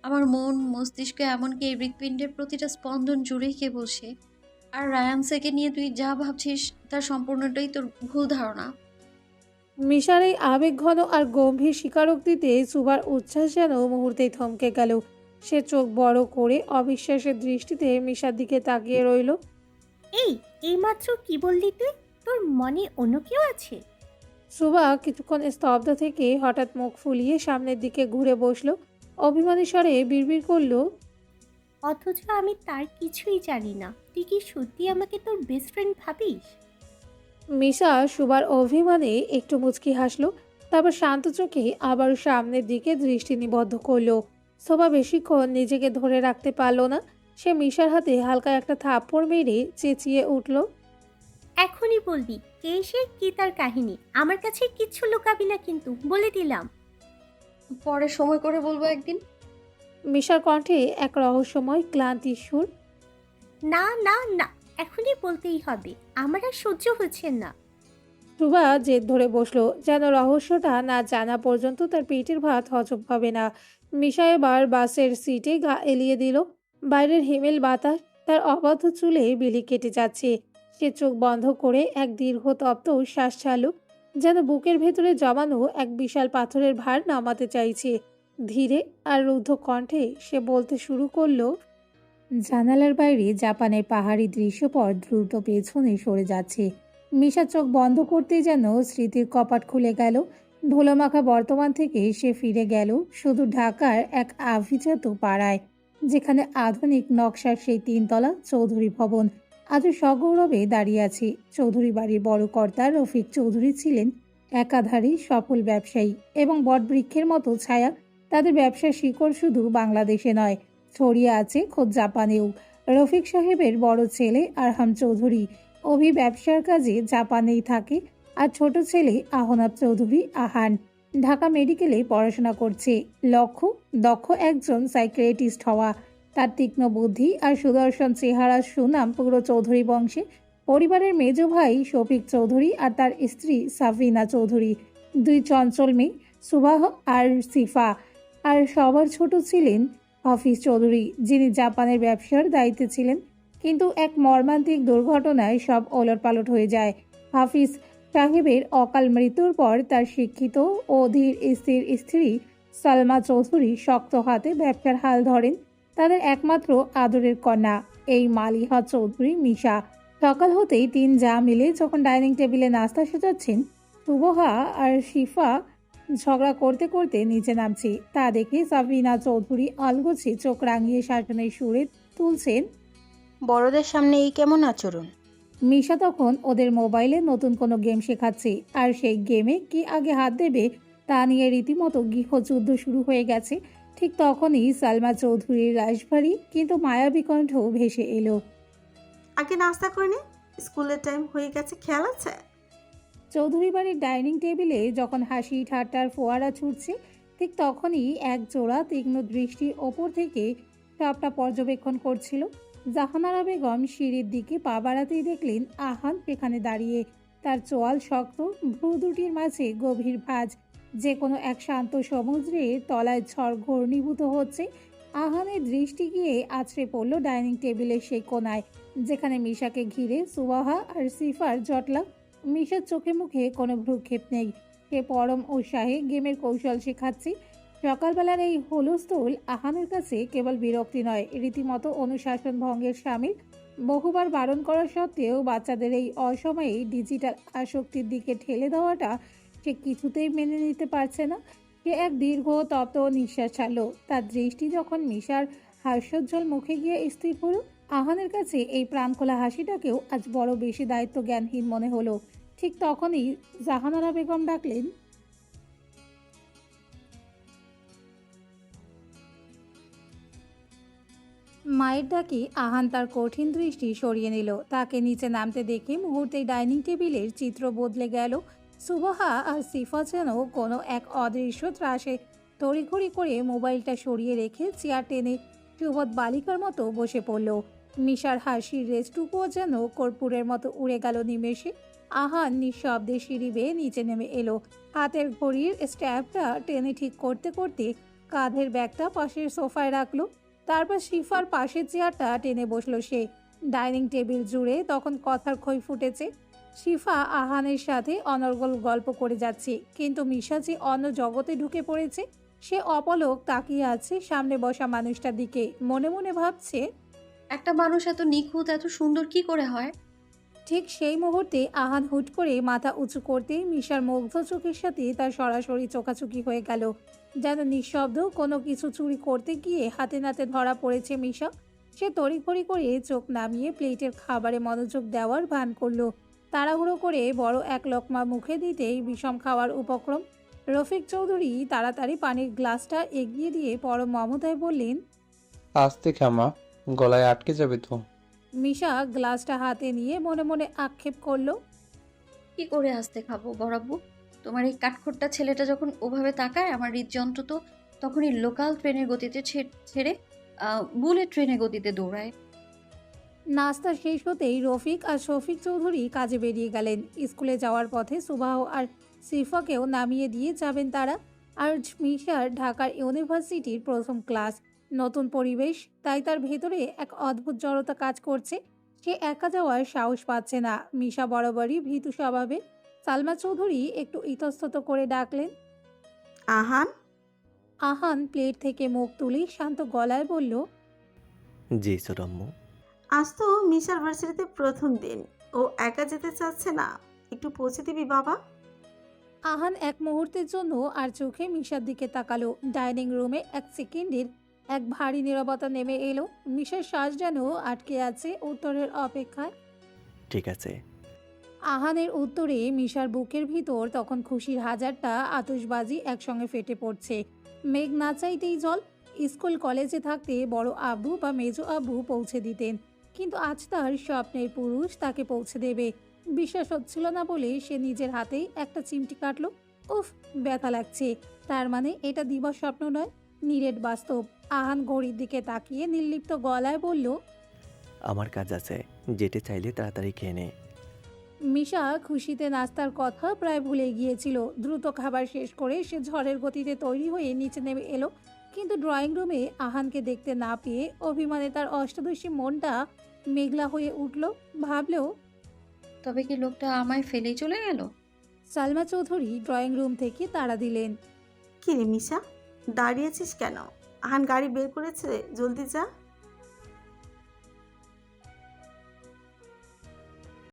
আমার মন, মস্তিষ্ক, এমনকি এই হৃৎপিণ্ডের প্রতিটা স্পন্দন জুড়েই কেবল সে। আর রায়ানসেকে নিয়ে তুই যা ভাবছিস তার সম্পূর্ণটাই তোর ভুল ধারণা। মিশার এই আবেগঘন আর গম্ভীর স্বীকারোক্তিতে সুবার উচ্ছ্বাস যেন মুহূর্তেই থমকে গেল। সে চোখ বড় করে অবিশ্বাসের দৃষ্টিতে মিশার দিকে তাকিয়ে রইল। এই এইমাত্র কি বললি তুই? তোর মনে অন্য কেউ আছে? সুবা কিছুক্ষণ স্তব্ধ থেকে হঠাৎ মুখ ফুলিয়ে সামনের দিকে ঘুরে বসলো। অভিমানী স্বরে বিড়বিড় করলো, অথচ আমি তার কিছুই জানি না। তুই কি সত্যি আমাকে তোর বেস্ট ফ্রেন্ড ভাবিস? মিশা সুবার অভিমানে একটু মুচকি হাসলো, তারপর শান্ত চোখে আবার সামনের দিকে দৃষ্টি নিবদ্ধ করলো। শোভা বেশিক্ষণ নিজেকে ধরে রাখতে পারল না। সে মিশার হাতে হালকা একটা থাপ্পড় মেরে চেঁচিয়ে উঠল। এখনই বলবি কে সে, কি তার কাহিনী। আমার কাছে কিচ্ছু লুকাবি না কিন্তু, বলে দিলাম। পরে সময় করে বলবো একদিন। মিশার কণ্ঠে এক রহস্যময় ক্লান্তির সুর। না না না, এখনই বলতেই হবে, আমার আর সহ্য হচ্ছে না। শুভা জেদ ধরে বসলো, যেন রহস্যটা না জানা পর্যন্ত তার পেটের ভাত হজম হবে না। মিশা এবার বাসের সিটে গা এলিয়ে দিল। বাইরের হিমেল বাতাস তার অবাধ্য চুলে বিলি কেটে যাচ্ছে। সে চোখ বন্ধ করে এক দীর্ঘ তপ্ত শ্বাস ছাড়ল, যেন বুকের ভেতরে জমানো এক বিশাল পাথরের ভার নামাতে চাইছে। ধীরে আর রুদ্ধ কণ্ঠে সে বলতে শুরু করলো। জানালার বাইরে জাপানের পাহাড়ি দৃশ্যপট দ্রুত পেছনে সরে যাচ্ছে। মিশা চোখ বন্ধ করতেই যেন স্মৃতির কপাট খুলে গেল। ধুলোমাখা বর্তমান থেকে সে ফিরে গেল শুধু ঢাকার এক আভিজাত পাড়ায়, যেখানে আধুনিক নকশার সেই 3 তলা চৌধুরী ভবন আজও সগৌরবে দাঁড়িয়ে আছে। চৌধুরী বাড়ির বড় কর্তা রফিক চৌধুরী ছিলেন একাধারে সফল ব্যবসায়ী এবং বটবৃক্ষের মতো ছায়া তাদের ব্যবসার শিকড় শুধু বাংলাদেশে নয়, ছড়িয়ে আছে খোদ জাপানেও। রফিক সাহেবের বড় ছেলে আরহাম চৌধুরী ব্যবসার কাজে জাপানেই থাকে, আর ছোট ছেলে আহনাব চৌধুরী আহান ঢাকা মেডিকেলে পড়াশোনা করছে। লক্ষ্য দক্ষ একজন সাইকিয়াট্রিস্ট হওয়া। তার তীক্ষ্ণ বুদ্ধি আর সুদর্শন চেহারার সুনাম পুরো চৌধুরী বংশে। পরিবারের মেজ ভাই শফিক চৌধুরী আর তার স্ত্রী সাফিনা চৌধুরী, 2 চঞ্চল মেয়ে সুবাহ আর সিফা। আর সবার ছোট ছিলেন হাফিজ চৌধুরী, যিনি জাপানের ব্যবসার দায়িত্বে ছিলেন। কিন্তু এক মর্মান্তিক দুর্ঘটনায় সব ওলটপালট হয়ে যায়। হাফিজ সাহেবের অকাল মৃত্যুর পর তার শিক্ষিত ও ধীর স্থির স্ত্রী সালমা চৌধুরী শক্ত হাতে ব্যবসার হাল ধরেন। তাদের একমাত্র আদরের কন্যা এই মালিহা চৌধুরী মিশা। সকাল হতেই 3 যা মিলে যখন ডাইনিং টেবিলে নাস্তা সাজাচ্ছেন, সুবহা আর শিফা ঝগড়া করতে করতে নিচে নামছে। তা দেখে সাবিনা চৌধুরী আলগোছে চোখ রাঙিয়ে শাসনের সুরে তুলছেন। বড়দের সামনে এই কেমন আচরণ? মিশা তখন ওদের মোবাইলে নতুন কোনো গেম শেখাচ্ছে, আর সেই গেমে কি আগে হাত দেবে তা নিয়ে রীতিমতো গৃহযুদ্ধ শুরু হয়ে গেছে। ঠিক তখনই সালমা চৌধুরীর রাশভারী কিন্তু মায়াবী কণ্ঠ ভেসে এলো। আগে নাস্তা করে নে, স্কুলের টাইম হয়ে গেছে, খেয়াল আছে? চৌধুরী বাড়ির ডাইনিং টেবিলে যখন হাসি ঠাট্টার ফোয়ারা ছুটছে, ঠিক তখনই এক জোড়া তীক্ষ্ণ দৃষ্টি ওপর থেকে সবটা পর্যবেক্ষণ করছিল। জাহানারা বেগম সিঁড়ির দিকে পা বাড়াতেই দেখলেন আহান সেখানে দাঁড়িয়ে। তার চোয়াল শক্ত, ভ্রু দুটির মাঝে গভীর ভাঁজ, যে কোনো এক শান্ত সমুদ্রের তলায় ঝড় ঘূর্ণীভূত হচ্ছে। আহানের দৃষ্টি গিয়ে আছড়ে পড়ল ডাইনিং টেবিলের সেই কোনায়, যেখানে মিশাকে ঘিরে সুবাহা আর সিফার জটলা। মিশার চোখে মুখে কোনো ভ্রুক্ষেপ নেই, সে পরম উৎসাহে গেমের কৌশল শেখাচ্ছে। সকালবেলার এই হুলস্থুল আহানের কাছে কেবল বিরক্তি নয়, রীতিমতো অনুশাসন ভঙ্গের সামিল। বহুবার বারণ করা সত্ত্বেও বাচ্চাদের এই অসময়ে ডিজিটাল আসক্তির দিকে ঠেলে দেওয়াটা সে কিছুতেই মেনে নিতে পারছে না। সে এক দীর্ঘ তপ্ত নিঃশ্বাস ছাড়ল। তার দৃষ্টি যখন মিশার হাস্যোজ্জ্বল মুখে গিয়ে স্থির হলো, আহানের কাছে এই প্রাণখোলা হাসিটাকেও আজ বড় বেশি দায়িত্ব জ্ঞানহীন মনে হলো। ঠিক তখনই জাহানারা বেগম ডাকলেন। মায়ের ডাকে আহান তার কঠিন দৃষ্টি সরিয়ে নিল। তাকে নিচে নামতে দেখে মুহূর্তেই ডাইনিং টেবিলের চিত্র বদলে গেল। সুবহা আর সিফা যেন কোনো এক অদৃশ্য ত্রাসে তড়িঘড়ি করে মোবাইলটা সরিয়ে রেখে চেয়ার টেনে সুবোধ বালিকার মতো বসে পড়ল। মিশার হাসির রেস্টুকুও যেন কর্পূরের মতো উড়ে গেল নিমেষে। আহান নিঃশব্দে সিঁড়ি বেয়ে নিচে নেমে এলো। হাতের ঘড়ির স্ট্র্যাপটা টেনে ঠিক করতে করতে কাঁধের ব্যাগটা পাশের সোফায় রাখলো। তারপর শিফার পাশের চেয়ারটা টেনে বসলো সে। ডাইনিং টেবিল জুড়ে তখন কথার খই ফুটেছে। শিফা আহানের সাথে অনর্গল গল্প করে যাচ্ছে, কিন্তু মিশা যে অন্য জগতে ঢুকে পড়েছে। সে অপলক তাকিয়ে আছে সামনে বসা মানুষটার দিকে, মনে মনে ভাবছে, একটা মানুষ এত নিখুঁত, এত সুন্দর কি করে হয়? ঠিক সেই মুহূর্তে আহান হুট করে মাথা উঁচু করতেই মিশার মুগ্ধ চোখের সাথে তার সরাসরি চোখাচোখি হয়ে গেল। যেন নিঃশব্দ কোনো কিছু চুরি করতে গিয়ে হাতে নাতে ধরা পড়েছে মিশা। সে তড়িঘড়ি করে চোখ নামিয়ে প্লেটের খাবারে মনোযোগ দেওয়ার ভান করলো। তাড়াহুড়ো করে বড় এক লোকমা মুখে দিতেই বিষম খাওয়ার উপক্রম। রফিক চৌধুরী তাড়াতাড়ি পানির গ্লাসটা এগিয়ে দিয়ে পরম মমতায় বললেন। আস্তে খামা, গলায় আটকে যাবে তো। মিশা গ্লাসটা হাতে নিয়ে মনে মনে আক্ষেপ করলো। কি করে আসতে খাবো বড়াব্বু? তোমার এই কাঠখোট্টা ছেলেটা যখন ওভাবে তাকায় আমার হৃদযন্ত্র তো তখনই লোকাল ট্রেনের গতিতে ছেড়ে বুলেট ট্রেনের গতিতে দৌড়ায়। নাস্তা শেষ হতেই রফিক আর শফিক চৌধুরী কাজে বেরিয়ে গেলেন। স্কুলে যাওয়ার পথে সুবাহ আর সিফাকেও নামিয়ে দিয়ে যাবেন তারা। আর মিশার ঢাকার ইউনিভার্সিটির প্রথম ক্লাস, নতুন পরিবেশ, তাই তার ভেতরে এক অদ্ভুত জড়তা কাজ করছে। সে একা যাওয়ার সাহস পাচ্ছে না। মিশা বরাবরই ভীতু স্বভাবে। সালমা চৌধুরী একটু ইতস্তত করে ডাকলেন। আহান, আহান প্লেট থেকে মুখ তুলে শান্ত গলায় বলল, জি ছোটম্মু। আজ তো মিশার ভার্সিটিতে প্রথম দিন, ও একা যেতে চাচ্ছে না, একটু পৌঁছে দিবি বাবা? আহান এক মুহূর্তের জন্য আর চোখে মিশার দিকে তাকালো। ডাইনিং রুমে এক সেকেন্ডের এক ভারী নীরবতা নেমে এলো। মিশার শ্বাস যেন আটকে আছে উত্তরের অপেক্ষায়। ঠিক আছে। আহানের উত্তরে মিশার বুকের ভিতর তখন খুশির হাজারটা আতশবাজি একসঙ্গে ফেটে পড়ছে। মেঘ না চাইতেই জল। স্কুল কলেজে থাকতে বড় আব্বু বা মেজো আব্বু পৌঁছে দিতেন, কিন্তু আজ তার স্বপ্নের পুরুষ তাকে পৌঁছে দেবে। বিশ্বাস হচ্ছিল না বলে সে নিজের হাতেই একটা চিমটি কাটলো। উফ, ব্যথা লাগছে। তার মানে এটা দিবস স্বপ্ন নয়, নিরেট বাস্তব। আহান ঘড়ির দিকে তাকিয়ে নির্লিপ্ত গলায় বলল, আমার কাজ আছে, যেতে চাইলে তাড়াতাড়ি খেয়ে নে। মিশা খুশিতে নাস্তার কথা প্রায় ভুলে গিয়েছিল। দ্রুত খাবার শেষ করে সে ঝড়ের গতিতে তৈরি হয়ে নিচে নেমে এলো। কিন্তু ড্রয়িং রুমে আহানকে দেখতে না পেয়ে অভিমানে তার অষ্টাদশী মনটা মেঘলা হয়ে উঠল। ভাবলেও, তবে কি লোকটা আমায় ফেলেই চলে গেল? সালমা চৌধুরী ড্রয়িং রুম থেকে তাড়া দিলেন। কি রে মিশা, দাঁড়িয়েছিস কেন? আহান গাড়ি বের করেছে, জলদি যা।